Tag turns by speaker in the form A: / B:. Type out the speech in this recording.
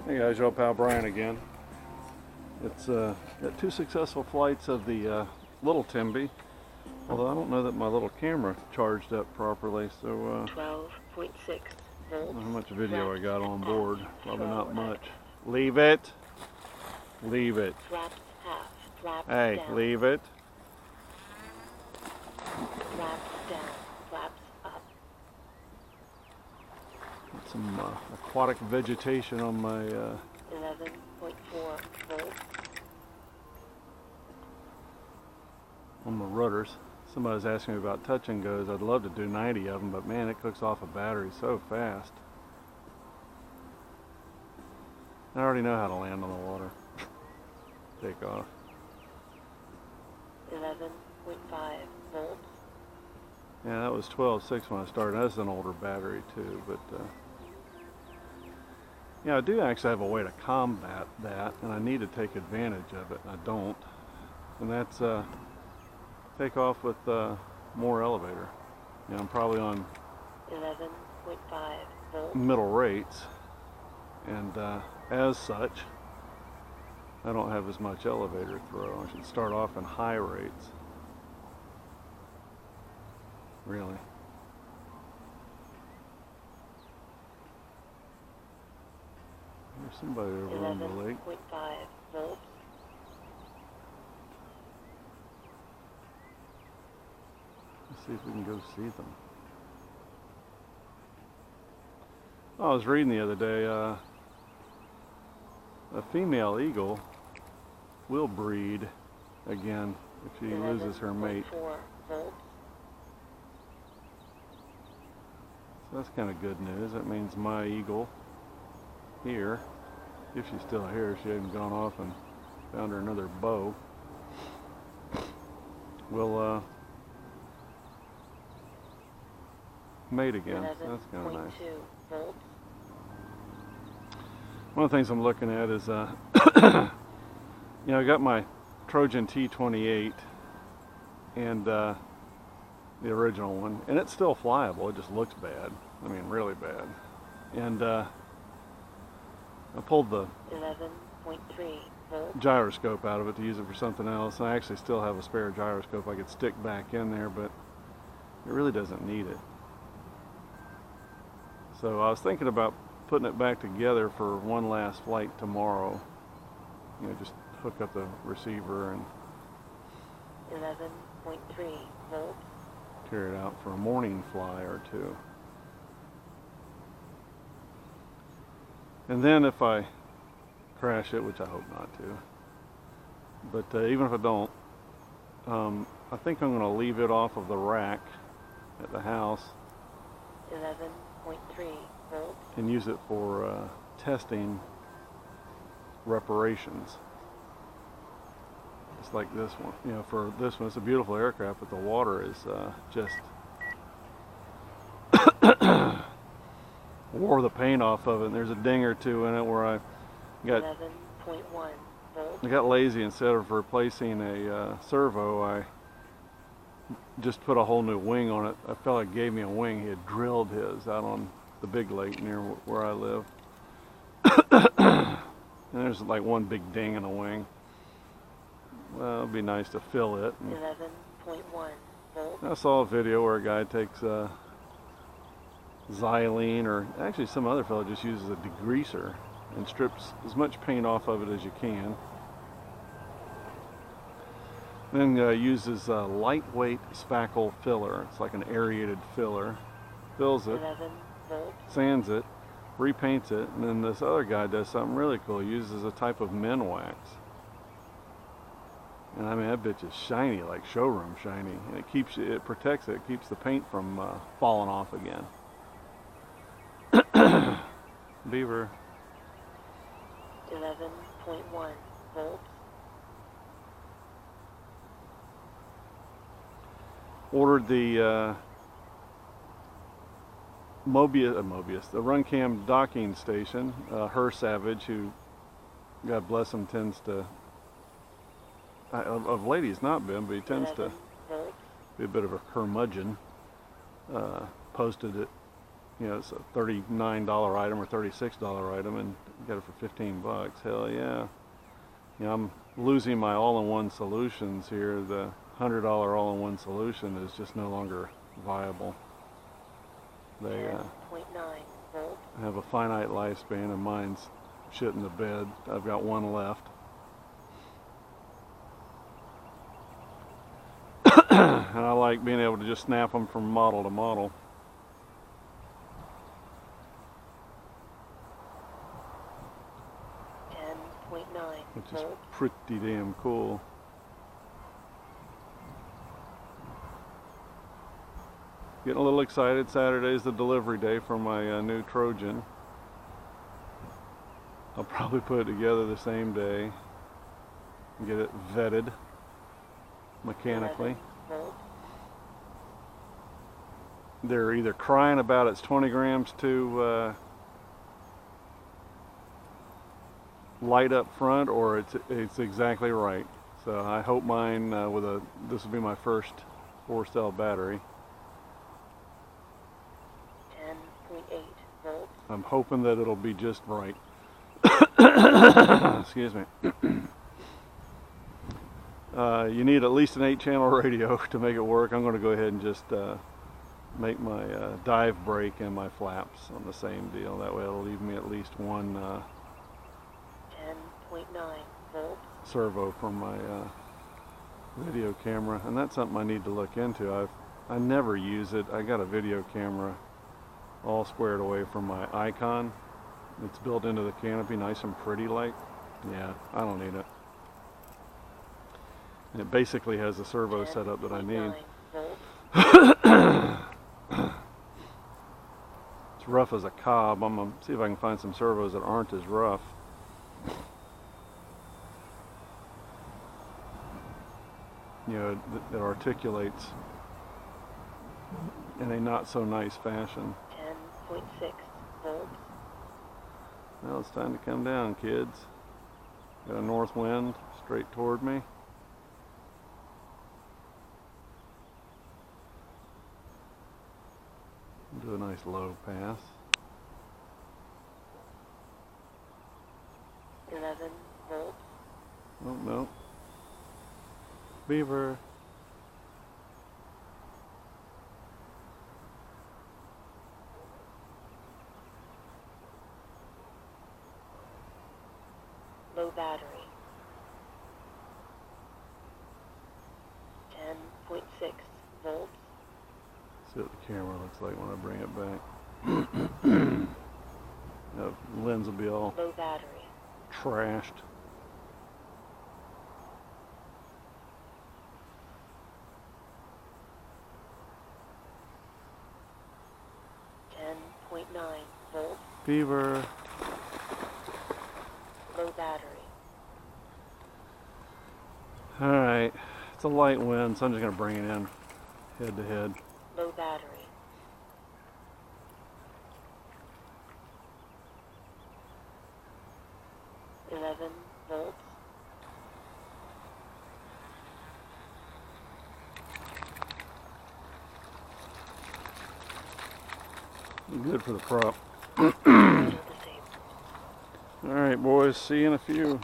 A: Hey guys, your old pal Brian again. It's got 2 successful flights of the little Timby, although I don't know that my little camera charged up properly, so
B: 12.6 volts.
A: I don't know how much video I got on board. Probably not much.
B: X.
A: Leave it. Leave it.
B: Flaps half. Flaps
A: Hey,
B: down.
A: leave it.
B: Flaps down. Flaps up.
A: Some aquatic vegetation on my
B: 11.4 volts.
A: on my rudders. Somebody was asking me about touch and goes. I'd love to do 90 of them, but man, it cooks off a battery so fast. I already know how to land on the water. Take off.
B: 11.5 volts.
A: Yeah, that was 12.6 when I started. That's an older battery too, but yeah, I do actually have a way to combat that, and I need to take advantage of it, and I don't. And that's take off with more elevator. You know, I'm probably on
B: 11.5 volts.
A: middle rates, and as such, I don't have as much elevator throw. I should start off in high rates. Really. There's somebody over on the lake.
B: 11.5 volts.
A: Let's see if we can go see them. Oh, I was reading the other day, a female eagle will breed again if she loses her mate.
B: 11.4 volts.
A: So that's kind of good news. That means my eagle here, if she's still here, she hasn't gone off and found her another beau, will mate again. So that's kind of nice.
B: 11.2 volts.
A: One of the things I'm looking at is, you know, I got my Trojan T28 and the original one, and it's still flyable. It just looks bad. I mean, really bad. And I pulled the
B: 11.3 volts.
A: gyroscope out of it to use it for something else. I actually still have a spare gyroscope I could stick back in there, but it really doesn't need it. So I was thinking about putting it back together for one last flight tomorrow. You know, just hook up the receiver and
B: 11.3 volts.
A: carry it out for a morning fly or two. And then if I crash it, which I hope not to, but even if I don't, I think I'm going to leave it off of the rack at the house
B: 11.3 volts.
A: and use it for testing reparations. Just like this one. You know, for this one, it's a beautiful aircraft, but the water is just wore the paint off of it. And there's a ding or two in it where I got
B: 11.1 volts.
A: I got lazy. Instead of replacing a servo, I just put a whole new wing on it. A fella gave me a wing. He had drilled his out on the big lake near where I live. And there's like one big ding in the wing. Well, it'd be nice to fill it.
B: 11.1 volts.
A: I saw a video where a guy takes xylene, or actually some other fellow just uses a degreaser and strips as much paint off of it as you can. Then uses a lightweight spackle filler. It's like an aerated filler. Fills it,
B: 11 volts.
A: sands it, repaints it, and then this other guy does something really cool. He uses a type of Minwax. And I mean, that bitch is shiny, like showroom shiny. And it protects it, keeps the paint from falling off again. Beaver.
B: 11.1 volts.
A: Ordered the Mobius, the Runcam docking station. Her Savage, who, God bless him, tends to, of late he's not been, but he tends to
B: volts.
A: be a bit of a curmudgeon. Posted it you know, it's a $39 item or $36 item, and you get it for 15 bucks. Hell yeah. You know, I'm losing my all-in-one solutions here. The $100 all-in-one solution is just no longer viable. They
B: 10.9 volt.
A: have a finite lifespan, and mine's shit in the bed. I've got one left. And I like being able to just snap them from model to model. Which is pretty damn cool. Getting a little excited. Saturday's the delivery day for my new Trojan. I'll probably put it together the same day and get it vetted mechanically. They're either crying about it's 20 grams too light up front, or it's exactly right. So I hope mine this will be my first 4-cell battery.
B: 10.8 volts.
A: I'm hoping that it'll be just right. Excuse me. You need at least an 8-channel radio to make it work. I'm going to go ahead and just make my dive brake and my flaps on the same deal. That way it'll leave me at least one
B: 10.9 volts.
A: servo for my video camera, and that's something I need to look into. I never use it. I got a video camera all squared away from my Icon. It's built into the canopy, nice and pretty like. Yeah, I don't need it. And it basically has the servo setup that I need. It's rough as a cob. I'm gonna see if I can find some servos that aren't as rough. You know, that articulates in a not so nice fashion.
B: 10.6 volts.
A: Well, it's time to come down, kids. Got a north wind straight toward me. Do a nice low pass.
B: 11 volts.
A: Oh, no. Beaver.
B: Low battery. 10.6 volts.
A: See what the camera looks like when I bring it back. The lens will be all
B: Low battery.
A: trashed.
B: Volts.
A: Beaver.
B: Low battery.
A: Alright, it's a light wind, so I'm just going to bring it in head to head.
B: Low battery. Volts.
A: Good for the prop. Alright boys, see you in a few.